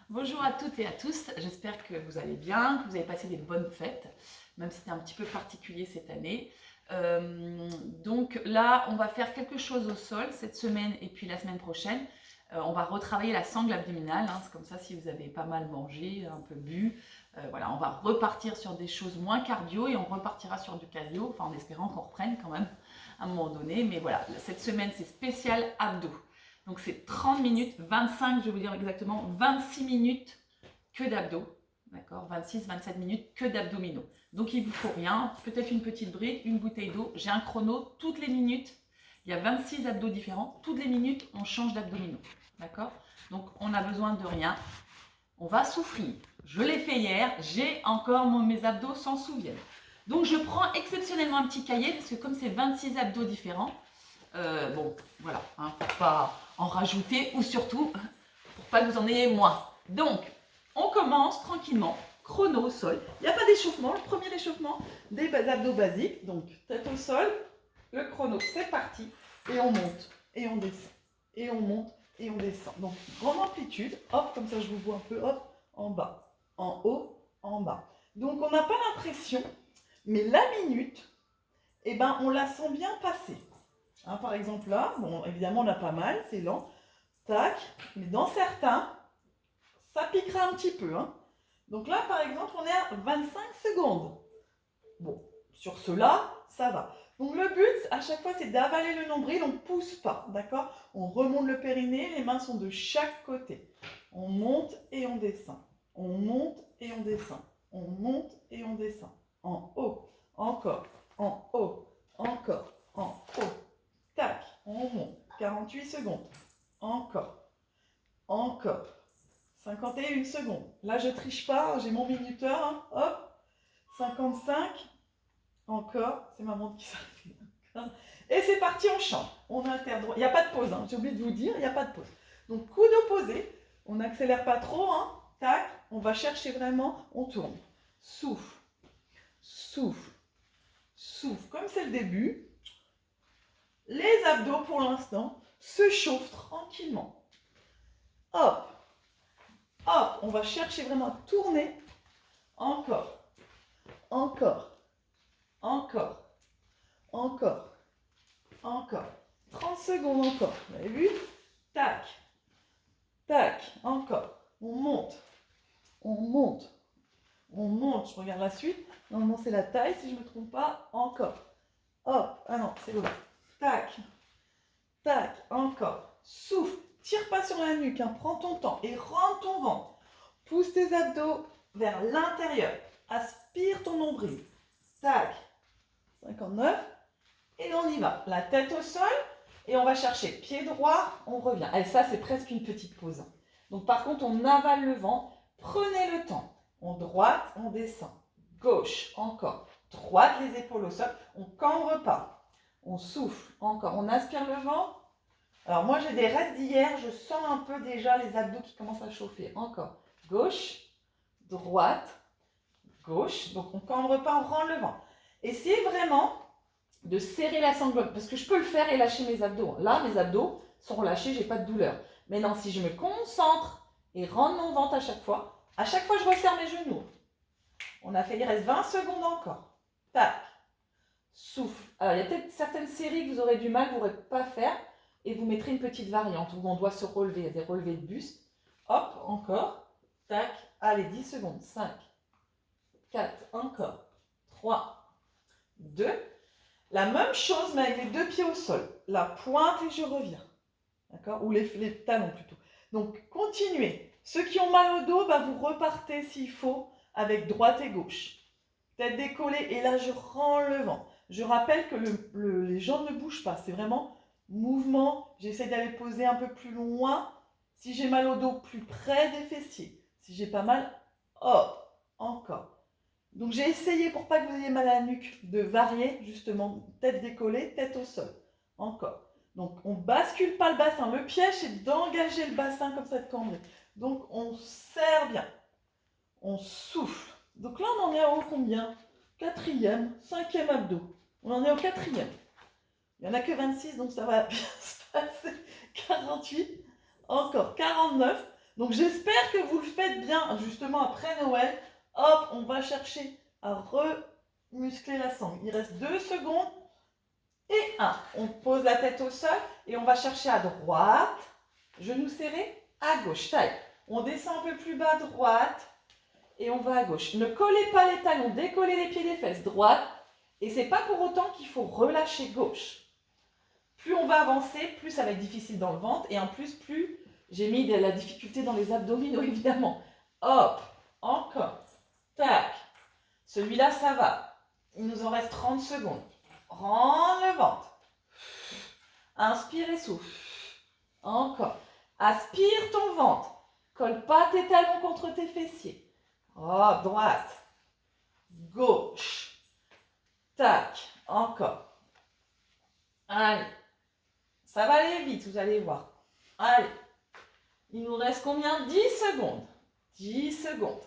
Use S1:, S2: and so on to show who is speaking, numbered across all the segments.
S1: Bonjour à toutes et à tous, j'espère que vous allez bien, que vous avez passé des bonnes fêtes, même si c'était un petit peu particulier cette année. Donc là, on va faire quelque chose au sol cette semaine et puis la semaine prochaine. On va retravailler la sangle abdominale, hein, c'est comme ça si vous avez pas mal mangé, un peu bu. Voilà, on va repartir sur des choses moins cardio et on repartira sur du cardio, enfin en espérant qu'on reprenne quand même à un moment donné. Mais voilà, cette semaine c'est spécial abdos. Donc c'est 30 minutes, 25, je vais vous dire exactement, 26 minutes que d'abdos. D'accord, 26-27 minutes que d'abdominaux. Donc il ne vous faut rien, peut-être une petite brique, une bouteille d'eau. J'ai un chrono, toutes les minutes, il y a 26 abdos différents. Toutes les minutes, on change d'abdominaux. D'accord? Donc on n'a besoin de rien. On va souffrir. Je l'ai fait hier, j'ai encore mes abdos s'en souviennent. Donc je prends exceptionnellement un petit cahier, parce que comme c'est 26 abdos différents, bon, voilà, hein, pour pas en rajouter ou surtout pour pas que vous en ayez moins. Donc, on commence tranquillement, chrono au sol. Il n'y a pas d'échauffement, le premier échauffement des abdos basiques. Donc, tête au sol, le chrono, c'est parti. Et on monte, et on descend, et on monte, et on descend. Donc, grande amplitude, hop, comme ça je vous vois un peu, hop, en bas, en haut, en bas. Donc, on n'a pas l'impression, mais la minute, eh ben, on la sent bien passer. Hein, par exemple là, bon évidemment on a pas mal, c'est lent, tac, mais dans certains, ça piquera un petit peu. Hein. Donc là par exemple on est à 25 secondes. Bon, sur cela, ça va. Donc le but à chaque fois c'est d'avaler le nombril, on ne pousse pas, d'accord? On remonte le périnée, les mains sont de chaque côté. On monte et on descend. On monte et on descend. On monte et on descend. En haut, encore, en haut, encore, en haut. Tac, on monte. 48 secondes. Encore. Encore. 51 secondes. Là, je triche pas, j'ai mon minuteur. Hein. Hop. 55. Encore. C'est ma montre qui s'arrête. Et c'est parti, on change. On interdroit. Il n'y a pas de pause. Hein. J'ai oublié de vous dire, il n'y a pas de pause. Donc, coude opposé. On n'accélère pas trop. Hein. Tac. On va chercher vraiment. On tourne. Souffle. Souffle. Souffle. Comme c'est le début. Les abdos, pour l'instant, se chauffent tranquillement. Hop, hop, on va chercher vraiment à tourner. Encore, encore, encore, encore, encore. 30 secondes encore. Vous avez vu? Tac, tac, encore. On monte, on monte, on monte. Je regarde la suite. Normalement, c'est la taille, si je ne me trompe pas. Encore. Hop, ah non, c'est l'autre. Tac, tac, encore. Souffle. Tire pas sur la nuque, hein. Prends ton temps et rentre ton ventre. Pousse tes abdos vers l'intérieur. Aspire ton nombril. Tac. 59. Et on y va. La tête au sol. Et on va chercher pied droit. On revient. Et ça, c'est presque une petite pause. Donc, par contre, on avale le vent. Prenez le temps. On droite, on descend. Gauche, encore. Droite, les épaules au sol. On ne cambre pas. On souffle. Encore. On aspire le vent. Alors, moi, j'ai des restes d'hier. Je sens un peu déjà les abdos qui commencent à chauffer. Encore. Gauche, droite, gauche. Donc on ne cambre pas, on rentre le vent. Essayez vraiment de serrer la sangle, parce que je peux le faire et lâcher mes abdos. Là, mes abdos sont relâchés, j'ai pas de douleur. Maintenant, si je me concentre et rentre mon ventre à chaque fois je resserre mes genoux. On a fait, il reste 20 secondes encore. Tac. Souffle. Alors, il y a peut-être certaines séries que vous aurez du mal, vous n'aurez pas à faire, et vous mettrez une petite variante où on doit se relever. Il y a des relevés de buste. Hop, encore. Tac. Allez, 10 secondes. 5, 4, encore. 3, 2. La même chose, mais avec les deux pieds au sol. La pointe et je reviens. D'accord? Ou les talons plutôt. Donc, continuez. Ceux qui ont mal au dos, bah, vous repartez s'il faut avec droite et gauche. Tête décollée. Et là, je rends le vent. Je rappelle que les jambes ne bougent pas. C'est vraiment mouvement. J'essaie d'aller poser un peu plus loin. Si j'ai mal au dos, plus près des fessiers. Si j'ai pas mal, hop, encore. Donc j'ai essayé, pour pas que vous ayez mal à la nuque, de varier justement tête décollée, tête au sol. Encore. Donc on bascule pas le bassin. Le piège, c'est d'engager le bassin comme ça de cambrer. Donc on serre bien. On souffle. Donc là, on en est au combien? 4e, 5e abdo. On en est au 4e. Il n'y en a que 26, donc ça va bien se passer. 48. Encore. 49.
S2: Donc j'espère que vous le faites bien, justement après Noël. Hop, on va chercher à remuscler la sangle. Il reste 2 secondes. Et 1. On pose la tête au sol et on va chercher à droite. Genoux serrés, à gauche. Taille. On descend un peu plus bas, droite. Et on va à gauche. Ne collez pas les talons, décollez les pieds des fesses, droite. Et c'est pas pour autant qu'il faut relâcher gauche. Plus on va avancer, plus ça va être difficile dans le ventre. Et en plus, plus j'ai mis de la difficulté dans les abdominaux, évidemment. Hop, encore. Tac. Celui-là, ça va. Il nous en reste 30 secondes. Rends le ventre. Inspire et souffle. Encore. Aspire ton ventre. Colle pas tes talons contre tes fessiers. Hop, droite. Gauche. Tac. Encore. Allez. Ça va aller vite, vous allez voir. Allez. Il nous reste combien? 10 secondes. 10 secondes.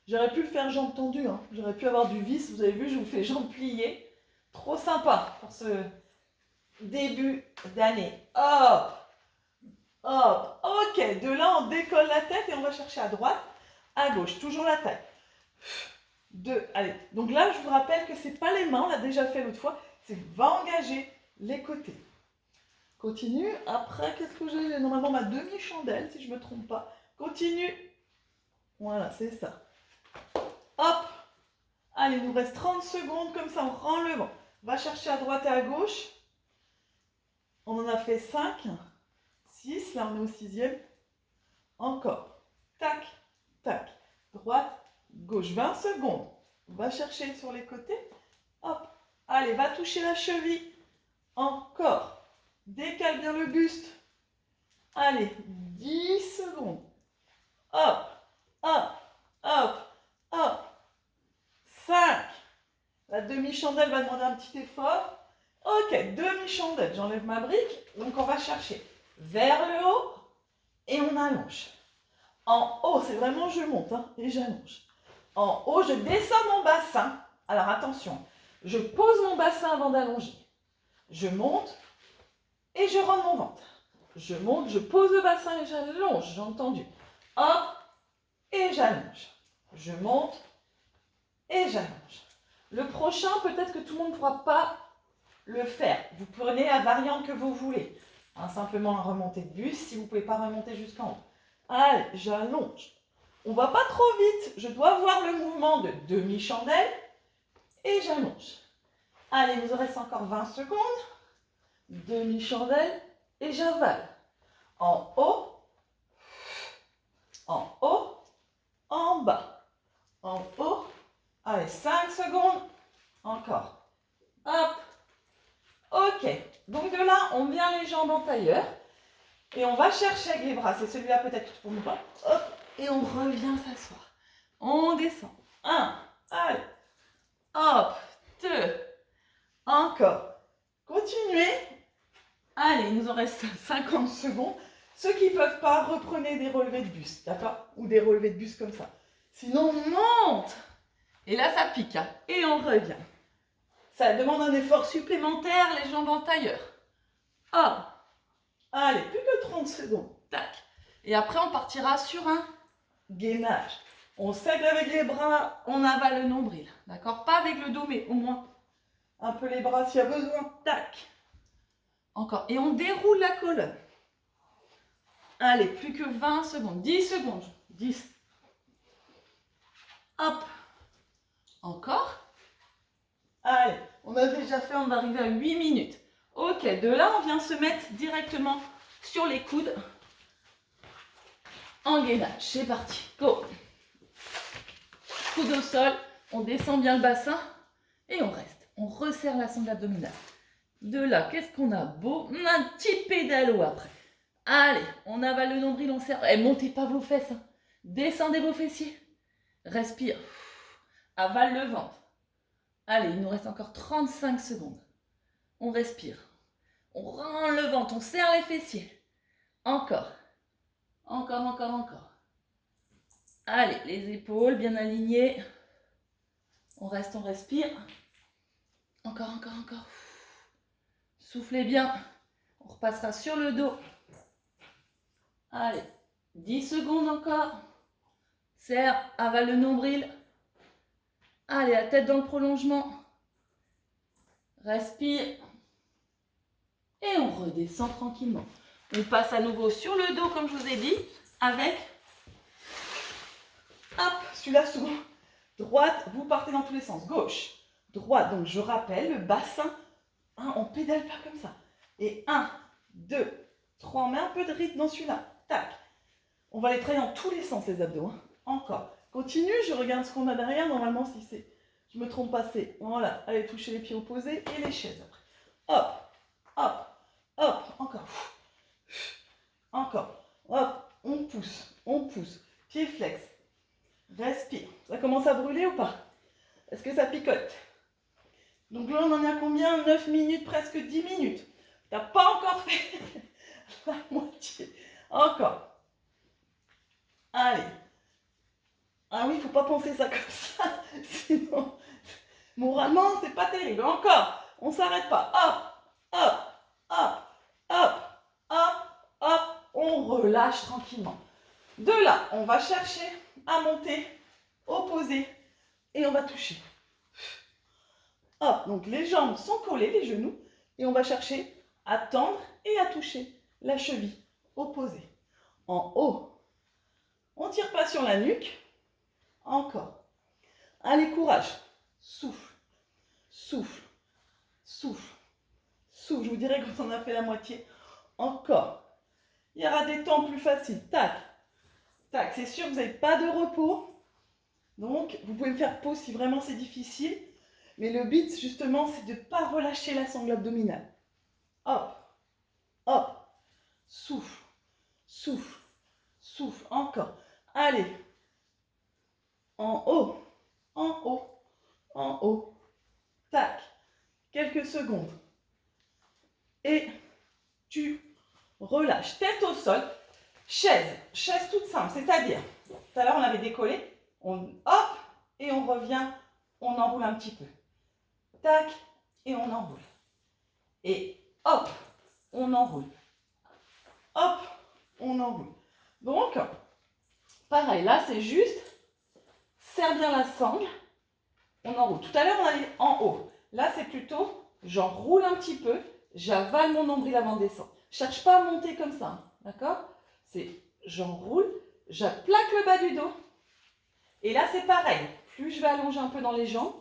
S2: J'aurais pu le faire jambes tendues. Hein. J'aurais pu avoir du vis. Vous avez vu, je vous fais jambes pliées. Trop sympa pour ce début d'année. Hop. Hop. Ok. De là, on décolle la tête et on va chercher à droite, à gauche. Toujours la taille. 2. Allez. Donc là, je vous rappelle que ce n'est pas les mains. On l'a déjà fait l'autre fois. C'est va engager les côtés. Continue. Après, qu'est-ce que j'ai? Normalement, ma demi-chandelle, si je ne me trompe pas. Continue. Voilà, c'est ça. Hop. Allez, il nous reste 30 secondes. Comme ça, on rend le vent. Va chercher à droite et à gauche. On en a fait 5. 6. Là, on est au 6e. Encore. Tac, tac. Droite, gauche. 20 secondes. Va chercher sur les côtés. Hop. Allez, va toucher la cheville. Encore. Décale bien le buste. Allez, 10 secondes. Hop, hop, hop, hop. 5. La demi-chandelle va demander un petit effort. Ok, demi-chandelle. J'enlève ma brique. Donc, on va chercher vers le haut et on allonge. En haut, c'est vraiment je monte hein, et j'allonge. En haut, je descends mon bassin. Alors, attention. Je pose mon bassin avant d'allonger. Je monte et je rentre mon ventre. Je monte, je pose le bassin et j'allonge, j'ai entendu. Hop, et j'allonge. Je monte et j'allonge. Le prochain, peut-être que tout le monde ne pourra pas le faire. Vous prenez la variante que vous voulez. Hein, simplement la remontée de buste, si vous ne pouvez pas remonter jusqu'en haut. Allez, j'allonge. On ne va pas trop vite. Je dois voir le mouvement de demi-chandelle et j'allonge. Allez, il nous reste encore 20 secondes. Demi-chandelle et j'avale. En haut, en bas, en haut. Allez, 5 secondes. Encore. Hop. Ok. Donc de là, on vient les jambes en tailleur. Et on va chercher avec les bras. C'est celui-là peut-être pour nous pas. Hop. Et on revient s'asseoir. On descend. 1. Allez. Hop. 2. Encore. Continuez. Allez, il nous en reste 50 secondes. Ceux qui ne peuvent pas, reprenez des relevés de buste, d'accord? Ou des relevés de buste comme ça. Sinon, on monte. Et là, ça pique. Hein. Et on revient. Ça demande un effort supplémentaire, les jambes en tailleur. Hop. Allez, plus que 30 secondes. Tac. Et après, on partira sur un gainage. On s'aide avec les bras, on avale le nombril. D'accord? Pas avec le dos, mais au moins un peu les bras s'il y a besoin. Tac. Encore. Et on déroule la colonne. Allez, plus que 20 secondes. 10 secondes. 10. Hop. Encore. Allez, on a déjà fait, on va arriver à 8 minutes. Ok, de là, on vient se mettre directement sur les coudes. En gainage. C'est parti. Go. Coude au sol. On descend bien le bassin. Et on reste. On resserre la sangle abdominale. De là, qu'est-ce qu'on a beau? On a un petit pédalo après. Allez, on avale le nombril, on serre. Et montez pas vos fesses. Hein. Descendez vos fessiers. Respire. Avale le ventre. Allez, il nous reste encore 35 secondes. On respire. On rend le ventre, on serre les fessiers. Encore. Encore, encore, encore. Allez, les épaules bien alignées. On reste, on respire. Encore, encore, encore. Soufflez bien. On repassera sur le dos. Allez,
S1: 10 secondes encore. Serre, avale le nombril. Allez, la tête dans le prolongement. Respire. Et on redescend tranquillement. On passe à nouveau sur le dos, comme je vous ai dit, avec...
S2: Hop, celui-là souvent. Droite, vous partez dans tous les sens. Gauche, droite. Donc, je rappelle, le bassin, hein, on pédale pas comme ça. Et 1, 2, 3, on met un peu de rythme dans celui-là. Tac. On va les travailler dans tous les sens, les abdos. Hein. Encore. Continue, je regarde ce qu'on a derrière. Normalement, si c'est... Je me trompe pas, c'est... Voilà, allez toucher les pieds opposés et les chaises après. Hop, hop, hop, encore. Encore. Hop, on pousse. Pied flex. Respire. Ça commence à brûler ou pas? Est-ce que ça picote? Donc là, on en est à combien? 9 minutes, presque 10 minutes. Tu n'as pas encore fait la moitié. Encore. Allez. Ah oui, il ne faut pas penser ça comme ça. Sinon, moralement, c'est pas terrible. Encore. On ne s'arrête pas. Hop, hop, hop, hop, hop, hop. On relâche tranquillement. De là, on va chercher à monter, opposer, et on va toucher. Hop, donc les jambes sont collées, les genoux, et on va chercher à tendre et à toucher la cheville opposée. En haut, on ne tire pas sur la nuque. Encore. Allez, courage. Souffle, souffle, souffle, souffle. Je vous dirai quand on a fait la moitié. Encore. Il y aura des temps plus faciles. Tac, tac. C'est sûr que vous n'avez pas de repos. Donc, vous pouvez me faire pause si vraiment c'est difficile. Mais le but, justement, c'est de ne pas relâcher la sangle abdominale. Hop, hop. Souffle, souffle, souffle. Encore. Allez. En haut, en haut, en haut. Tac. Quelques secondes. Et tu relâches. Tête au sol. Chaise. Chaise toute simple. C'est-à-dire, tout à l'heure, on avait décollé. On hop, et on revient. On enroule un petit peu. Tac, et on enroule. Et hop, on enroule. Hop, on enroule. Donc, pareil, là, c'est juste, serre bien la sangle, on enroule. Tout à l'heure, on allait en haut. Là, c'est plutôt, j'enroule un petit peu, j'avale mon nombril avant de descendre. Cherche pas à monter comme ça, d'accord? C'est, j'enroule, j'applaque le bas du dos. Et là, c'est pareil. Plus je vais allonger un peu dans les jambes,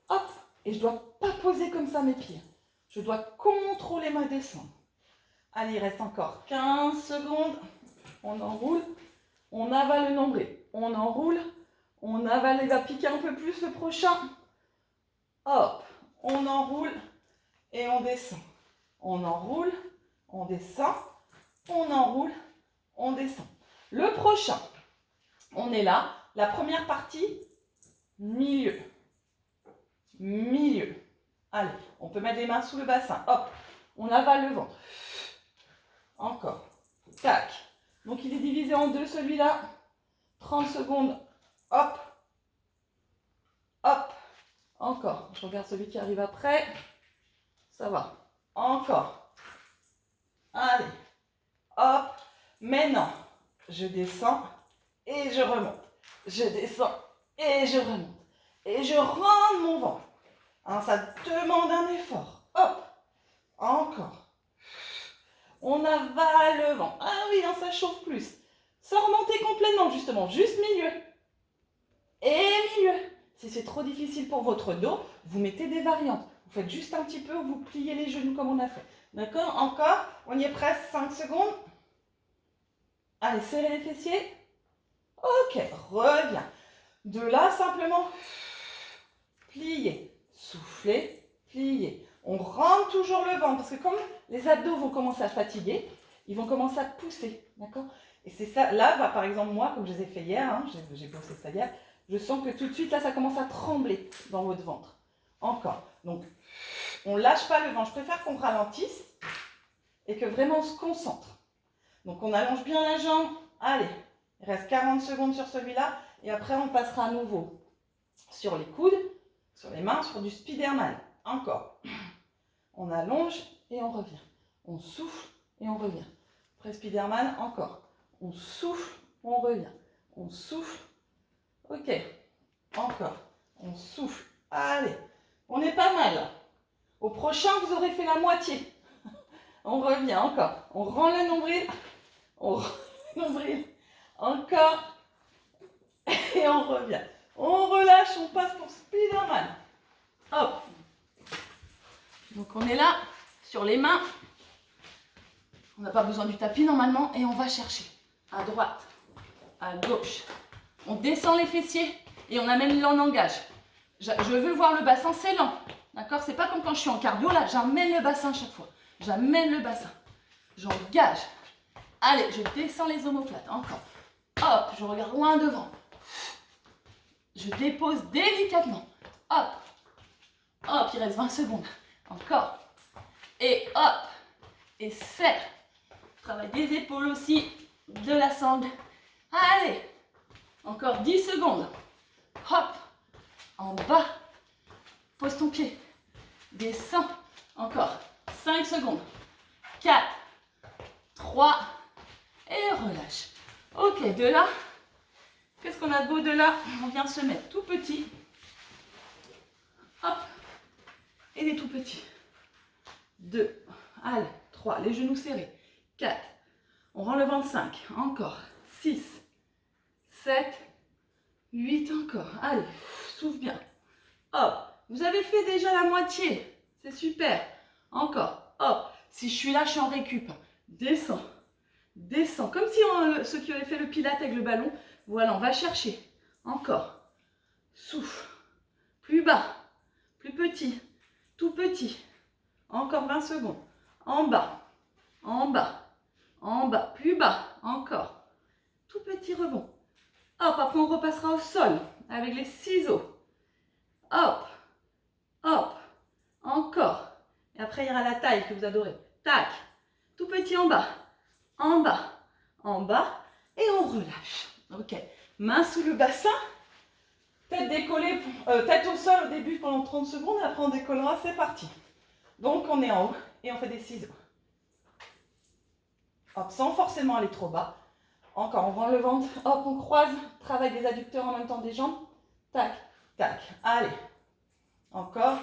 S2: hop, et je ne dois pas poser comme ça mes pieds. Je dois contrôler ma descente. Allez, il reste encore 15 secondes. On enroule. On avale le nombril. On enroule. On avale, il va piquer un peu plus le prochain. Hop, on enroule et on descend. On enroule, on descend. On enroule, on descend. Le prochain, on est là. La première partie, milieu. Milieu. Allez, on peut mettre les mains sous le bassin. Hop, on avale le ventre. Encore. Tac. Donc, il est divisé en deux, celui-là. 30 secondes. Hop. Hop. Encore. Je regarde celui qui arrive après. Ça va. Encore. Allez. Hop. Maintenant, je descends et je remonte. Je descends et je remonte. Et je rentre mon ventre. Hein, ça demande un effort. Hop. Encore. On avale le ventre. Ah oui, hein, ça chauffe plus. Sans remonter complètement, justement. Juste milieu. Et milieu. Si c'est trop difficile pour votre dos, vous mettez des variantes. Vous faites juste un petit peu, vous pliez les genoux comme on a fait. D'accord? Encore. On y est presque. 5 secondes. Allez, serrez les fessiers. Ok, reviens. De là, simplement, plier, souffler, plier. On rentre toujours le ventre, parce que comme les abdos vont commencer à fatiguer, ils vont commencer à pousser, d'accord? Et c'est ça, là, bah, par exemple, moi, comme je les ai fait hier, hein, j'ai bossé ça hier, je sens que tout de suite, là, ça commence à trembler dans votre ventre. Encore. Donc, on ne lâche pas le ventre. Je préfère qu'on ralentisse et que vraiment on se concentre. Donc, on allonge bien la jambe. Allez, il reste 40 secondes sur celui-là. Et après, on passera à nouveau sur les coudes, sur les mains, sur du Spiderman. Encore. On allonge et on revient. On souffle et on revient. Après Spiderman, encore. On souffle, on revient. On souffle. Ok. Encore. On souffle. Allez. On est pas mal. Au prochain, vous aurez fait la moitié. On revient encore. On rend le nombril. On rend le nombril. Encore. Et on revient. On relâche, on passe pour Spider-Man. Hop.
S1: Donc on est là, sur les mains. On n'a pas besoin du tapis normalement. Et on va chercher à droite, à gauche. On descend les fessiers et on amène l'engage. Je veux voir le bassin, c'est lent. D'accord? C'est pas comme quand je suis en cardio, là, j'amène le bassin chaque fois. J'amène le bassin. J'engage. Allez, je descends les omoplates. Encore. Hop, je regarde loin devant. Je dépose délicatement. Hop. Hop, il reste 20 secondes. Encore. Et hop. Et serre. Travaille des épaules aussi. De la sangle. Allez. Encore 10 secondes. Hop. En bas. Pose ton pied. Descends. Encore. 5 secondes. 4. 3. Et relâche. Ok, de là. Qu'est-ce qu'on a de beau de là? On vient se mettre tout petit. Hop. Et des tout petits. 2. Allez. 3. Les genoux serrés. 4. On rend le ventre. 5. Encore. 6. 7. 8 encore. Allez. Souffle bien. Hop. Vous avez fait déjà la moitié. C'est super. Encore. Hop. Si je suis là, je suis en récup. Descends. Descends. Comme si ceux qui avaient fait le pilate avec le ballon. Voilà, on va chercher. Encore. Souffle. Plus bas. Plus petit. Tout petit. Encore 20 secondes. En bas. En bas. En bas. Plus bas. Encore. Tout petit rebond. Hop, après on repassera au sol avec les ciseaux. Hop. Hop. Encore. Et après, il y aura la taille que vous adorez. Tac. Tout petit en bas. En bas. En bas. Et on relâche. Ok. Main sous le bassin. Tête décollée, tête au sol au début pendant 30 secondes. Et après, on décollera. C'est parti. Donc, on est en haut et on fait des ciseaux. Hop, sans forcément aller trop bas. Encore, on rend le ventre. Hop, on croise. Travaille des adducteurs en même temps des jambes. Tac, tac. Allez. Encore.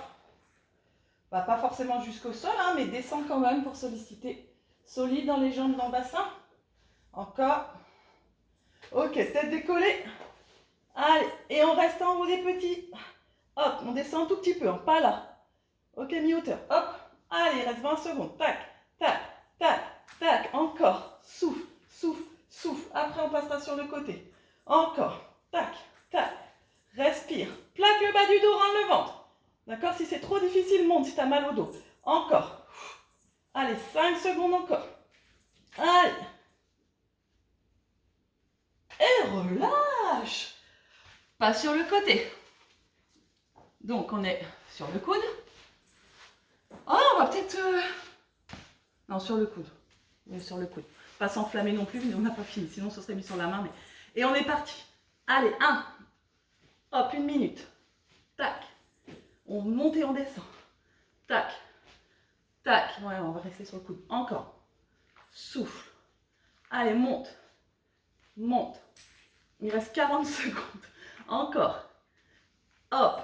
S1: Pas forcément jusqu'au sol, hein, mais descend quand même pour solliciter. Solide dans les jambes, dans le bassin. Encore. Ok, tête décollée. Allez, et on reste en haut des petits. Hop, on descend un tout petit peu, hein, pas là. Ok, mi-hauteur. Hop. Allez, il reste 20 secondes. Tac, tac, tac, tac. Encore. Souffle, souffle, souffle. Après, on passera sur le côté. Encore. Tac, tac. Respire. Plaque le bas du dos, rentre le ventre. D'accord? Si c'est trop difficile, monte si tu as mal au dos. Encore. Allez, 5 secondes encore. Allez. Et relâche. Pas sur le côté. Donc, on est sur le coude. Oh, on va peut-être... Non, sur le coude. Oui, sur le coude. Pas s'enflammer non plus, mais on n'a pas fini. Sinon, ce serait mis sur la main. Mais... Et on est parti. Allez, 1. Hop, 1 minute. Tac. On monte et on descend. Tac. Tac. Ouais, on va rester sur le coude. Encore. Souffle. Allez, monte. Monte. Il reste 40 secondes. Encore. Hop.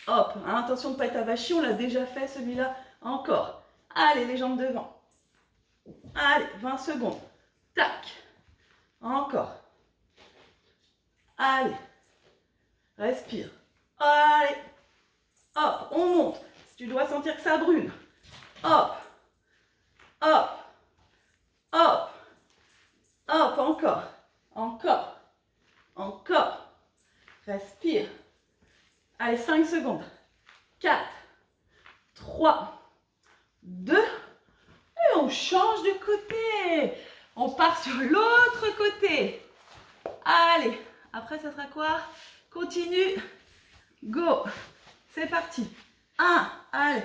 S1: Hop. Attention de ne pas être avachi. On l'a déjà fait celui-là. Encore. Allez, les jambes devant. Allez, 20 secondes. Tac. Encore. Allez. Respire. Allez. Hop, on monte. Si tu dois sentir que ça brûle. Hop. Hop. Hop. Hop, encore. Encore. Encore. Respire. Allez, 5 secondes. 4. 3. 2. Et on change de côté. On part sur l'autre côté. Allez. Après, ça sera quoi? Continue. Go. C'est parti. 1. Allez.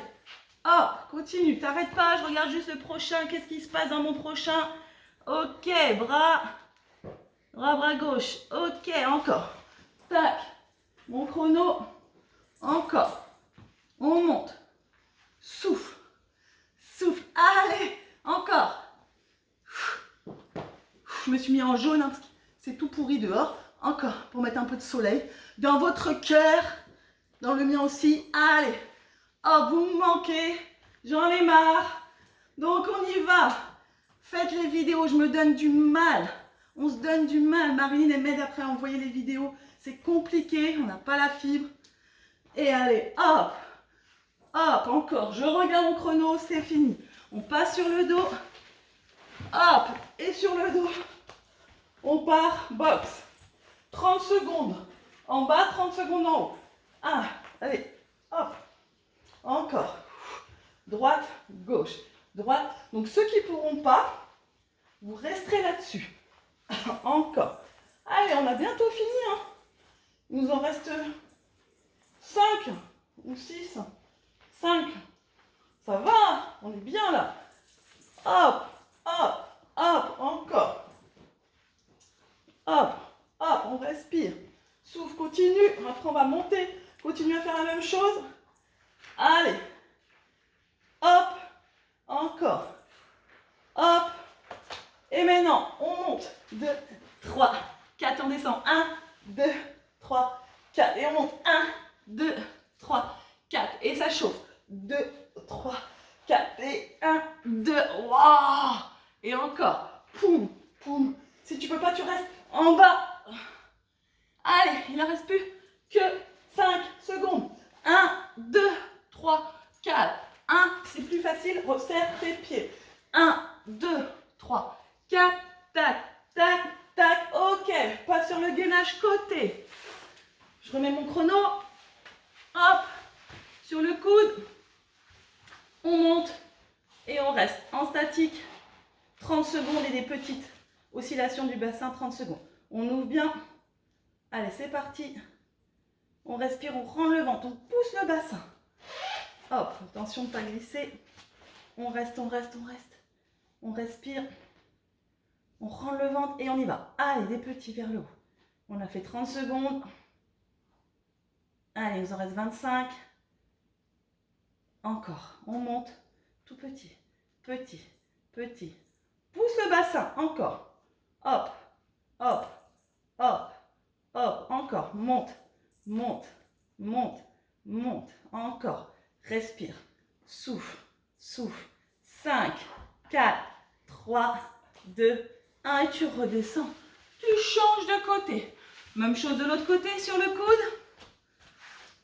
S1: Hop. Continue. T'arrêtes pas. Je regarde juste le prochain. Qu'est-ce qui se passe dans mon prochain? Ok. Bras. Bras gauche. Ok. Encore. Tac. Mon chrono. Encore. On monte. Souffle. Souffle. Allez. Encore.
S3: Je me suis mis en jaune hein, parce que c'est tout pourri dehors. Encore, pour mettre un peu de soleil. Dans votre cœur, dans le mien aussi. Allez. Oh, vous me manquez. J'en ai marre. Donc, on y va. Faites les vidéos. Je me donne du mal. On se donne du mal. Marilyn, elle m'aide après à envoyer les vidéos. C'est compliqué. On n'a pas la fibre. Et allez, hop. Hop, encore. Je regarde mon chrono. C'est fini. On passe sur le dos. Hop. Et sur le dos. On part. Box. 30 secondes en bas, 30 secondes en haut. Allez, hop, encore. Droite, gauche, droite. Donc ceux qui ne pourront pas, vous resterez là-dessus. Encore. Allez, on a bientôt fini. Hein. Il nous en reste 5 ou 6. 5. Ça va, on est bien là. Hop, hop, hop, encore. Hop. Hop, on respire. Souffle, continue. Après, on va monter. Continue à faire la même chose. Allez. Hop. Encore. Hop. Et maintenant, on monte. 2, 3, 4. On descend. 1, 2, 3, 4. Et on monte. 1, 2, 3, 4. Et ça chauffe. 2, 3, 4. Et 1, 2. Waouh. Et encore. Poum, poum. Si tu peux pas, tu restes en bas. Allez, il ne reste plus que 5 secondes. 1, 2, 3, 4. 1, c'est plus facile, resserre tes pieds. 1, 2, 3, 4. Tac, tac, tac. Ok, pas sur le gainage côté. Je remets mon chrono. Hop, sur le coude. On monte et on reste en statique. 30 secondes et des petites oscillations du bassin, 30 secondes. On ouvre bien. Allez, c'est parti. On respire, on rend le ventre, on pousse le bassin. Hop, attention de ne pas glisser. On reste, on reste, on reste. On respire. On rend le ventre et on y va. Allez, des petits vers le haut. On a fait 30 secondes. Allez, il nous en reste 25. Encore. On monte. Tout petit. Petit. Petit. Pousse le bassin. Encore. Hop. Hop. Hop. Hop, encore, monte, monte, monte, monte, encore, respire, souffle, souffle, 5, 4, 3, 2, 1 et tu redescends, tu changes de côté, même chose de l'autre côté sur le coude,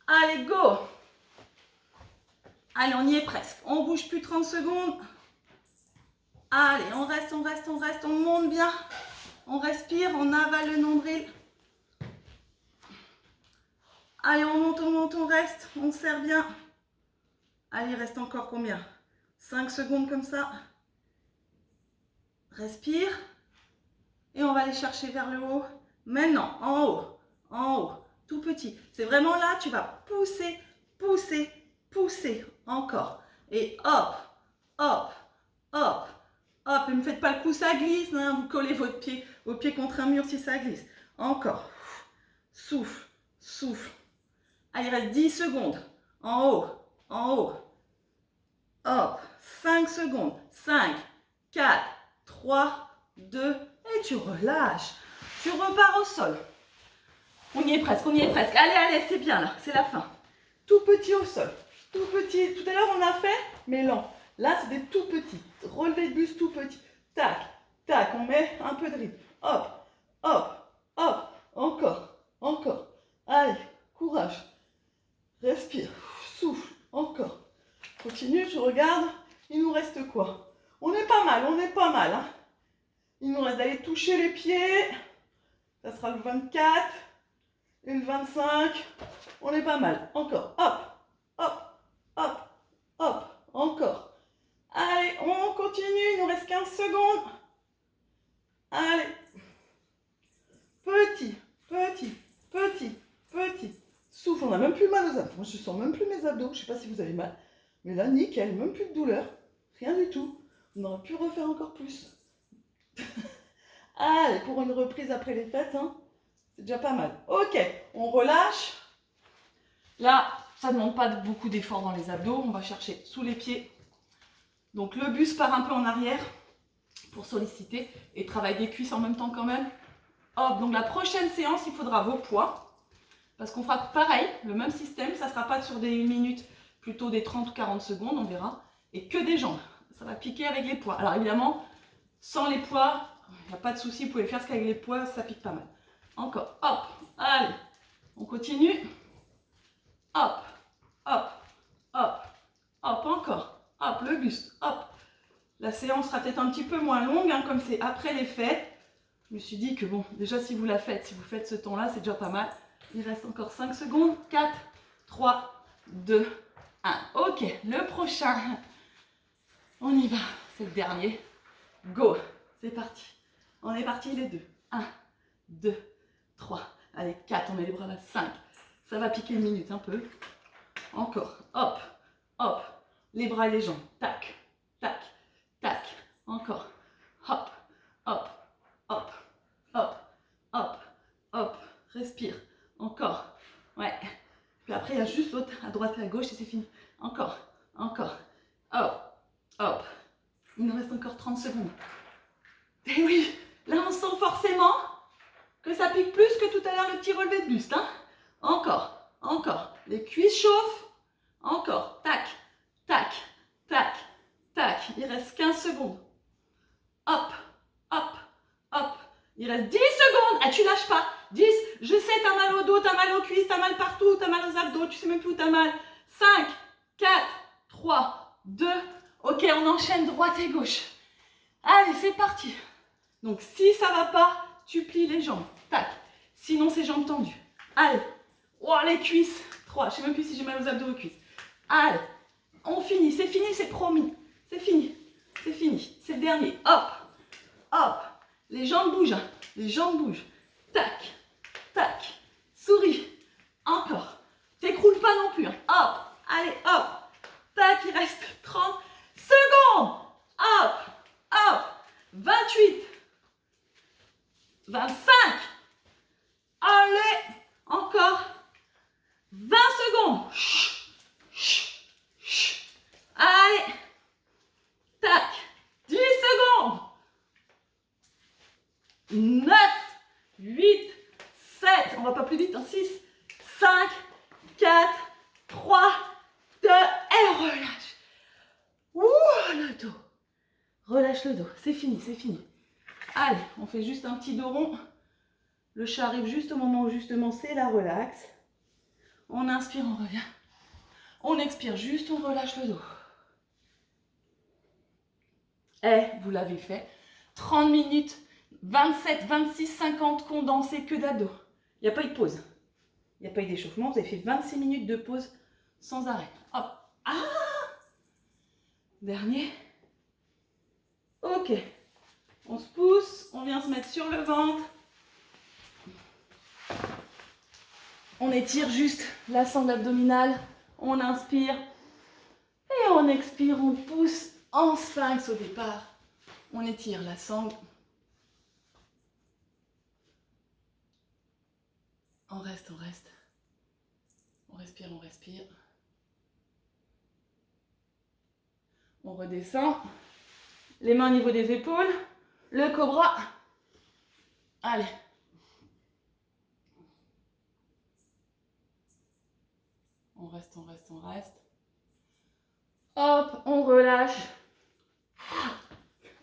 S3: allez go, allez on y est presque, on bouge plus 30 secondes, allez on reste, on reste, on reste, on monte bien, on respire, on avale le nombril. Allez, on monte, on reste, on serre bien. Allez, il reste encore combien? 5 secondes comme ça. Respire. Et on va aller chercher vers le haut. Maintenant, en haut, tout petit. C'est vraiment là, tu vas pousser, pousser, pousser. Encore. Et hop, hop, hop, hop. Et ne me faites pas le coup, ça glisse. Hein. Vous collez vos pieds contre un mur si ça glisse. Encore. Souffle, souffle. Allez, il reste 10 secondes. En haut, en haut. Hop, 5 secondes. 5, 4, 3, 2, et tu relâches. Tu repars au sol. On y est presque, on y est presque. Allez, allez, c'est bien là, c'est la fin. Tout petit au sol. Tout petit. Tout à l'heure, on a fait, mais lent. Là, c'est des tout petits. Relevé de buste tout petit. Tac, tac, on met un peu de rythme. Hop, hop, hop. Encore, encore. Allez, courage. Respire, souffle, encore. Continue, je regarde. Il nous reste quoi? On est pas mal, on est pas mal. Hein. Il nous reste d'aller toucher les pieds. Ça sera le 24 et le 25. On est pas mal. Encore. Hop, hop, hop, hop. Encore. Allez, on continue. Il nous reste 15 secondes. Allez. Petit, petit, petit, petit. Souffle, on n'a même plus mal aux abdos. Moi, je sens même plus mes abdos. Je ne sais pas si vous avez mal. Mais là, nickel, même plus de douleur. Rien du tout. On aurait pu refaire encore plus. Allez, pour une reprise après les fêtes, hein, c'est déjà pas mal. Ok, on relâche.
S1: Là, ça ne demande pas beaucoup d'efforts dans les abdos. On va chercher sous les pieds. Donc le buste part un peu en arrière
S3: pour solliciter et travailler des cuisses en même temps quand même. Hop, donc la prochaine séance, il faudra vos poids. Parce qu'on fera pareil, le même système. Ça ne sera pas sur des 1 minute, plutôt des 30 ou 40 secondes, on verra. Et que des jambes. Ça va piquer avec les poids. Alors évidemment, sans les poids, il n'y a pas de souci. Vous pouvez faire ce qu'avec les poids, ça pique pas mal. Encore, hop, allez. On continue. Hop, hop, hop, hop, encore. Hop, le buste, hop. La séance sera peut-être un petit peu moins longue, hein, comme c'est après les fêtes. Je me suis dit que bon, déjà si vous la faites, si vous faites ce temps-là, c'est déjà pas mal. Il reste encore 5 secondes. 4, 3, 2, 1. Ok, le prochain. On y va, c'est le dernier. Go, c'est parti. On est parti les deux. 1, 2, 3. Allez, 4, on met les bras là. 5. Ça va piquer 1 minute un peu. Encore, hop, hop. Les bras et les jambes. Tac, tac, tac. Encore, hop, hop, hop, hop, hop, hop. Respire. Encore. Ouais. Puis après, il y a juste l'autre à droite et à gauche et c'est fini. Encore. Encore. Hop. Hop. Il nous reste encore 30 secondes. Et oui, là on sent forcément que ça pique plus que tout à l'heure le petit relevé de buste. Hein. Encore. Encore. Les cuisses chauffent. Encore. Tac. Tac. Tac. Tac. Il reste 15 secondes. Hop. Hop. Hop. Il reste 10 secondes. Ah, tu lâches pas. 10. Je sais, t'as mal au dos, t'as mal aux cuisses, t'as mal partout, t'as mal aux abdos, tu sais même plus où t'as mal. 5, 4, 3, 2. Ok, on enchaîne droite et gauche. Allez, c'est parti. Donc, si ça va pas, tu plies les jambes. Tac. Sinon, c'est jambes tendues. Allez. Oh, les cuisses. 3. Je sais même plus si j'ai mal aux abdos ou aux cuisses. Allez. On finit. C'est fini, c'est promis. C'est fini. C'est fini. C'est le dernier. Hop. Hop. Les jambes bougent. Les jambes bougent. Tac. Tac. Souris. Encore. T'écroules pas non plus. Hein. Hop. Allez, hop. Tac, il reste 30 secondes. Hop. Hop. 28. 25. Allez. Encore. 20 secondes. Chut. Chut. Chut. Allez. Tac. 10 secondes. 9. 8. 7, on va pas plus vite, hein. 6, 5, 4, 3, 2, et relâche. Ouh, le dos. Relâche le dos, c'est fini, c'est fini. Allez, on fait juste un petit dos rond. Le chat arrive juste au moment où justement c'est la relaxe. On inspire, on revient. On expire juste, on relâche le dos. Et vous l'avez fait. 30 minutes, 27, 26, 50 condensés que d'abdos. Il n'y a pas eu de pause. Il n'y a pas eu d'échauffement. Vous avez fait 26 minutes de pause sans arrêt. Hop. Ah! Dernier. Ok. On se pousse. On vient se mettre sur le ventre. On étire juste la sangle abdominale. On inspire. Et on expire. On pousse en sphinx au départ. On étire la sangle. On reste, on reste. On respire, on respire. On redescend. Les mains au niveau des épaules. Le cobra. Allez. On reste, on reste, on reste. Hop, on relâche.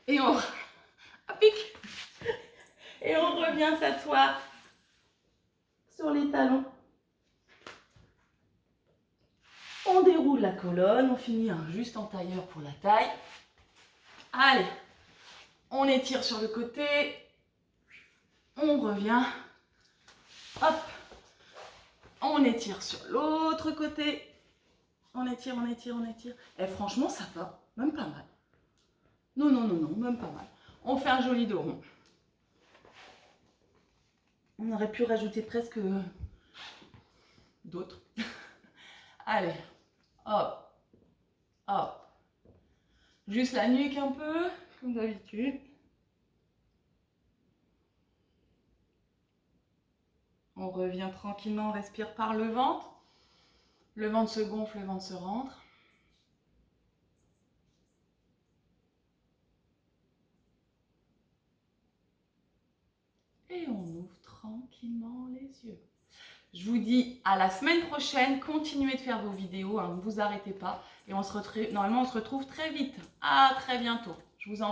S3: Et on pique. Et on revient s'asseoir sur les talons. On déroule la colonne, on finit juste en tailleur pour la taille. Allez, on étire sur le côté. On revient. Hop. On étire sur l'autre côté. On étire, on étire, on étire. Et franchement, ça va. Même pas mal. Non, non, non, non, même pas mal. On fait un joli dos rond. On aurait pu rajouter presque d'autres. Allez, hop, hop. Juste la nuque un peu, comme d'habitude. On revient tranquillement, on respire par le ventre. Le ventre se gonfle, le ventre se rentre.
S1: tranquillement les yeux. Je vous dis à la semaine prochaine. Continuez de faire vos vidéos, hein, ne vous arrêtez pas. Et normalement, on se retrouve très vite. À très bientôt. Je vous en